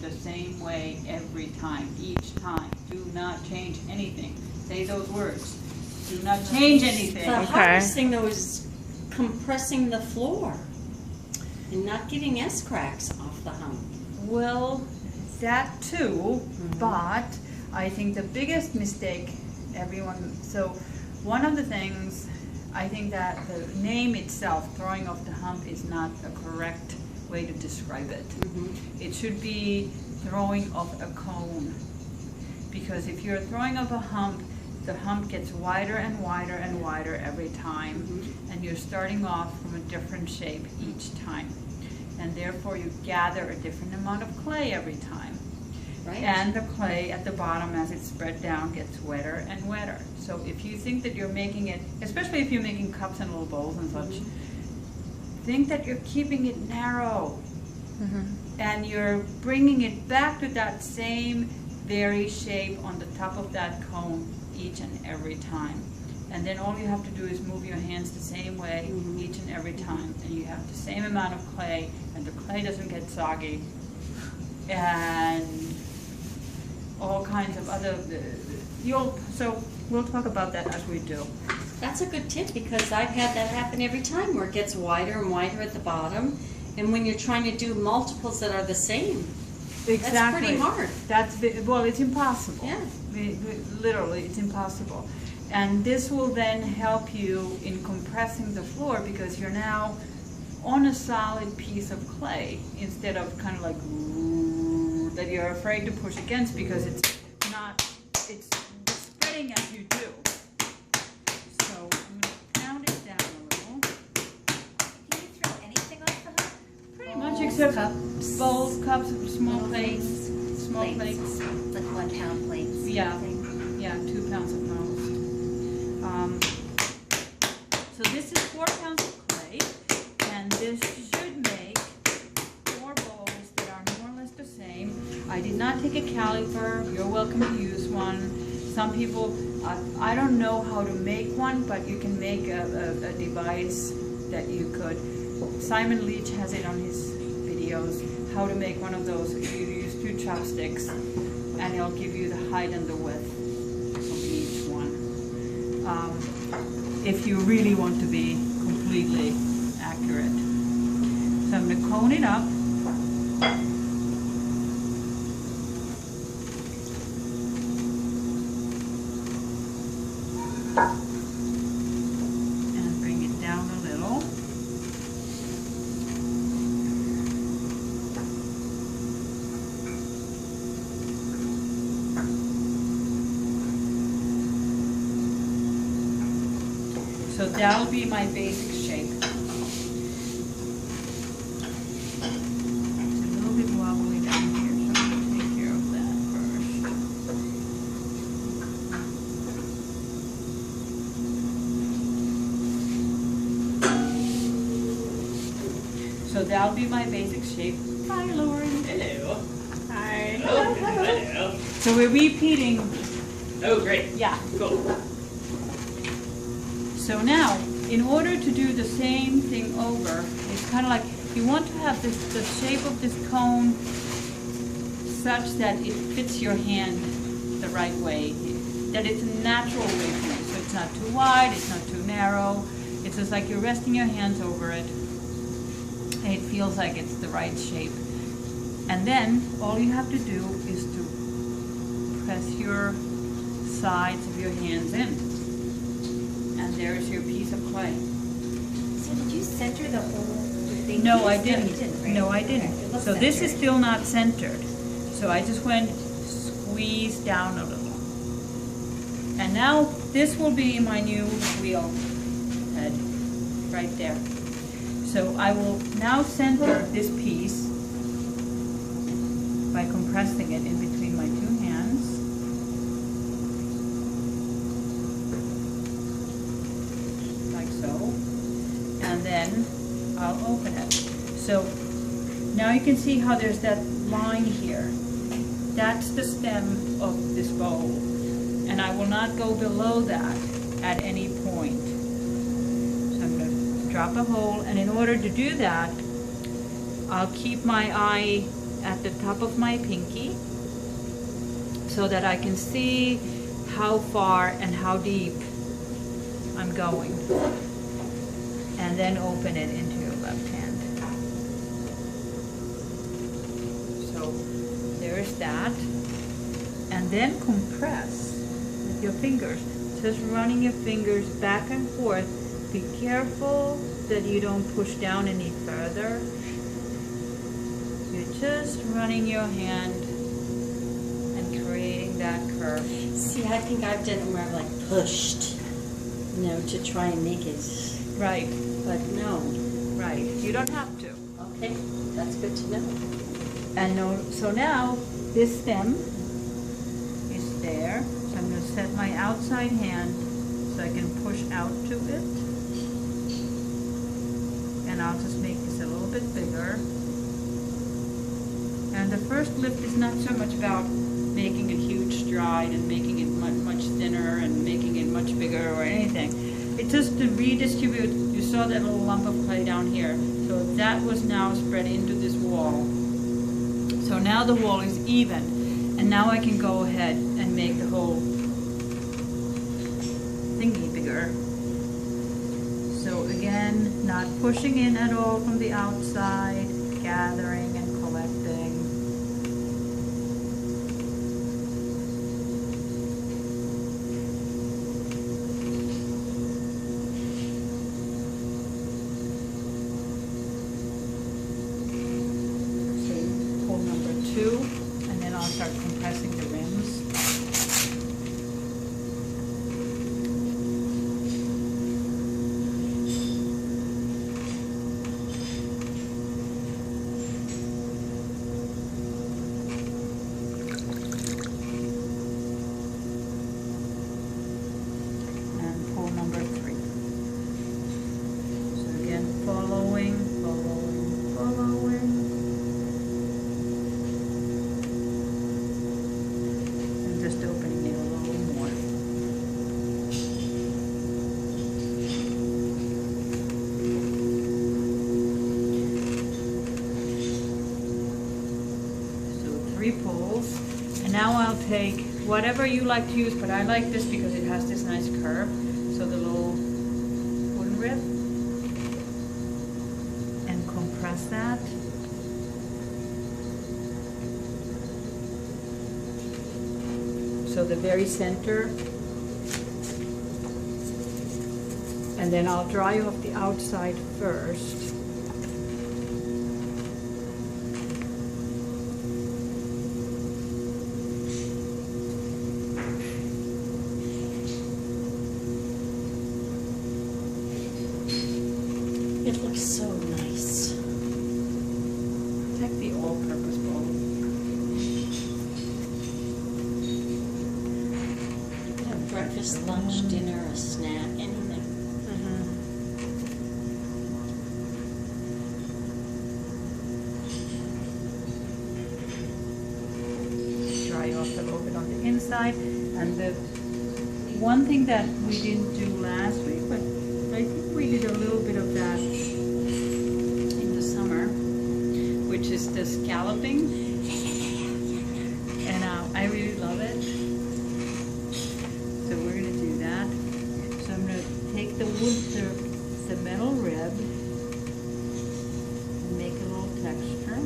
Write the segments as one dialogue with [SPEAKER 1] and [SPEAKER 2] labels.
[SPEAKER 1] the same way every time, each time. Do not change anything. Say those words. Do not change anything.
[SPEAKER 2] The hardest thing though is compressing the floor and not getting S-cracks off the hump.
[SPEAKER 1] Well, that too, but I think the biggest mistake so one of the things, I think that the name itself, throwing off the hump, is not a correct way to describe it. It should be throwing off a cone, because if you're throwing off a hump, the hump gets wider and wider and wider every time, and you're starting off from a different shape each time, and therefore you gather a different amount of clay every time. Right. And the clay at the bottom, as it's spread down, gets wetter and wetter. So if you think that you're making it, especially if you're making cups and little bowls and such, think that you're keeping it narrow, and you're bringing it back to that same very shape on the top of that cone each and every time. And then all you have to do is move your hands the same way each and every time, and you have the same amount of clay, and the clay doesn't get soggy, and all kinds of other, so we'll talk about that as we do.
[SPEAKER 2] That's a good tip, because I've had that happen every time, where it gets wider and wider at the bottom, and when you're trying to do multiples that are the same, that's pretty hard.
[SPEAKER 1] Well, it's impossible.
[SPEAKER 2] Yeah.
[SPEAKER 1] Literally, it's impossible. And this will then help you in compressing the floor, because you're now on a solid piece of clay instead of kind of like that you're afraid to push against, because it's spreading as you do. So I'm going to pound it down a little.
[SPEAKER 3] Can you throw anything off the hump?
[SPEAKER 1] Pretty much, except bowls, cups, small plates,
[SPEAKER 3] like 1 pound plates.
[SPEAKER 1] Yeah, yeah, 2 pounds at most. So this is 4 pounds of clay, and this should make 4 bowls that are more or less the same. I did not take a caliper. You're welcome to use one. Some people, I don't know how to make one, but you can make a device that you could. Simon Leach has it on his videos, how to make one of those. You use 2 chopsticks, and it'll give you the height and the width of each one. If you really want to be completely accurate. So I'm going to cone it up. And bring it down a little. So that'll be my basic shape. It's a little bit wobbly down here, so I'm going to take care of that first. So that'll be my basic shape. Hi, Lauren.
[SPEAKER 4] Hello.
[SPEAKER 1] Hi.
[SPEAKER 4] Oh, hello.
[SPEAKER 1] So we're repeating.
[SPEAKER 4] Oh, great.
[SPEAKER 1] Yeah.
[SPEAKER 4] Cool.
[SPEAKER 1] So now, in order to do the same thing over, it's kind of like you want to have the shape of this cone such that it fits your hand the right way, that it's a natural way to use. So it's not too wide, it's not too narrow. It's just like you're resting your hands over it, and it feels like it's the right shape. And then all you have to do is to press your sides of your hands in. And there's your piece of clay.
[SPEAKER 3] So did you center the whole thing?
[SPEAKER 1] No, I didn't.
[SPEAKER 3] You didn't, right?
[SPEAKER 1] No, I didn't.
[SPEAKER 3] Okay, it looks
[SPEAKER 1] So this is
[SPEAKER 3] centered.
[SPEAKER 1] still not centered. So I just went squeeze down a little. And now this will be my new wheel head right there. So I will now center this piece by compressing it in between my 2 hands. And then I'll open it. So now you can see how there's that line here. That's the stem of this bowl. And I will not go below that at any point. So I'm going to drop a hole, and in order to do that, I'll keep my eye at the top of my pinky so that I can see how far and how deep I'm going. And then open it into your left hand. So there's that. And then compress with your fingers. Just running your fingers back and forth. Be careful that you don't push down any further. You're just running your hand and creating that curve.
[SPEAKER 2] See, I think I've done it where I've like pushed, you know, to try and make it.
[SPEAKER 1] Right,
[SPEAKER 2] But no.
[SPEAKER 1] right. You don't have to.
[SPEAKER 2] Okay, that's good to know.
[SPEAKER 1] And no, so now this stem is there. So I'm going to set my outside hand so I can push out to it. And I'll just make this a little bit bigger. And the first lift is not so much about making a huge stride and making it much thinner and making it much bigger or anything. It's just to redistribute. You saw that little lump of clay down here. So that was now spread into this wall. So now the wall is even. And now I can go ahead and make the whole thingy bigger. So again, not pushing in at all from the outside, gathering and collecting. So pull number 2, and then I'll start compressing the rims. And pull number 3. So again, following. And just opening it a little more. So 3 pulls. And now I'll take whatever you like to use, but I like this because it has this nice curve. So the little wooden rib. And compress that. So the very center. And then I'll dry off the outside first.
[SPEAKER 2] It looks so nice.
[SPEAKER 1] It's like the all-purpose bowl.
[SPEAKER 2] Breakfast, lunch, dinner, a snack, anything.
[SPEAKER 1] Dry off a little bit on the inside. And the one thing that we didn't do last week, but I think we did a little bit of that in the summer, which is the scalloping. And I really love it. So we're going to do that. So I'm going to take the wood, the metal rib, and make a little texture.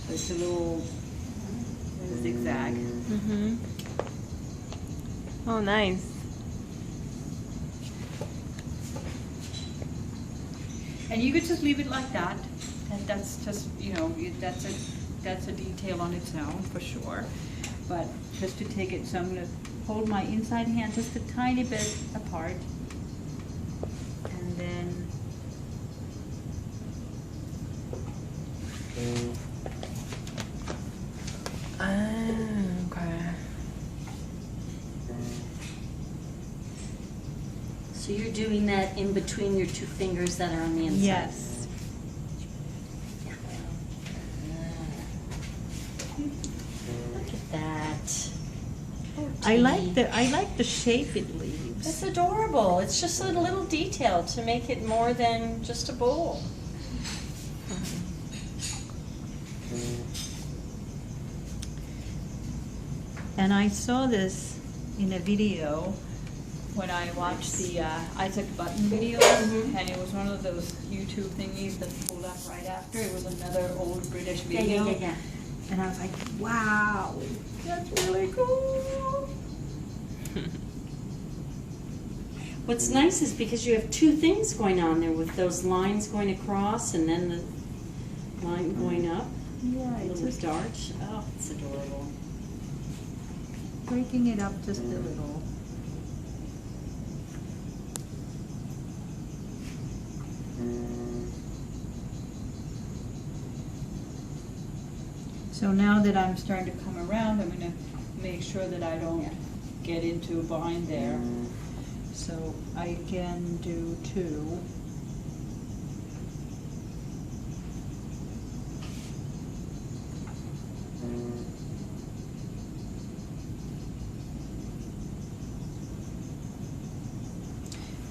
[SPEAKER 1] So it's a little zigzag.
[SPEAKER 5] Mm-hmm. Oh, nice.
[SPEAKER 1] And you could just leave it like that. And that's just, you know, that's a detail on its own for sure. But just to take it, so I'm going to hold my inside hand just a tiny bit apart. And then
[SPEAKER 5] Okay.
[SPEAKER 2] So you're doing that in between your 2 fingers that are on the inside?
[SPEAKER 1] yes.
[SPEAKER 2] Look at that. I like the shape it leaves.
[SPEAKER 5] It's adorable. It's just a little detail to make it more than just a bowl.
[SPEAKER 1] And I saw this in a video when I watched the Isaac Button video, and it was one of those YouTube thingies that pulled up right after. It was another old British video.
[SPEAKER 2] Yeah.
[SPEAKER 1] And I was like, wow, that's really cool.
[SPEAKER 2] What's nice is because you have two things going on there with those lines going across and then the line going up.
[SPEAKER 1] Yeah,
[SPEAKER 2] A
[SPEAKER 1] it's
[SPEAKER 2] little
[SPEAKER 1] just
[SPEAKER 2] dart. Oh, it's adorable.
[SPEAKER 1] breaking it up just a little. So now that I'm starting to come around, I'm going to make sure that I don't get into a bind there. So I can do 2.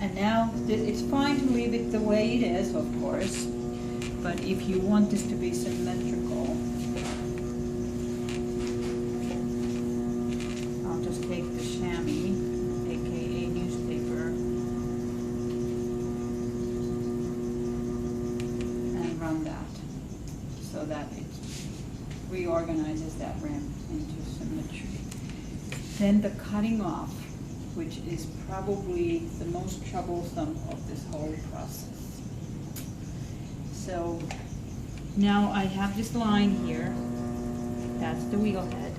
[SPEAKER 1] And now, it's fine to leave it the way it is, of course, but if you want this to be symmetrical, I'll just take the chamois, aka newspaper, and run that, so that it reorganizes that rim into symmetry. Then the cutting off, which is probably the most troublesome of this whole process. So now I have this line here, that's the wheel head.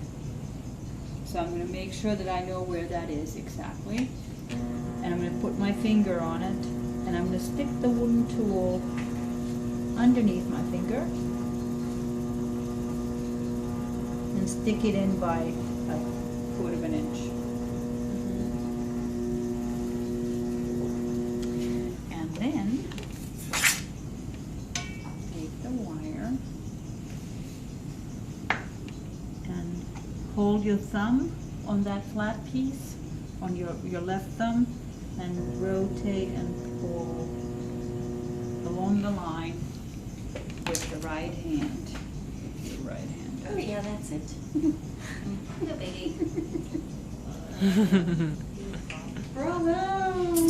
[SPEAKER 1] So I'm going to make sure that I know where that is exactly. And I'm going to put my finger on it, and I'm going to stick the wooden tool underneath my finger and stick it in by a 1/4 inch. Then take the wire and hold your thumb on that flat piece, on your left thumb, and rotate and pull along the line with the right hand. Your right hand.
[SPEAKER 2] Oh yeah, that's it.
[SPEAKER 3] No biggie.
[SPEAKER 2] Bravo!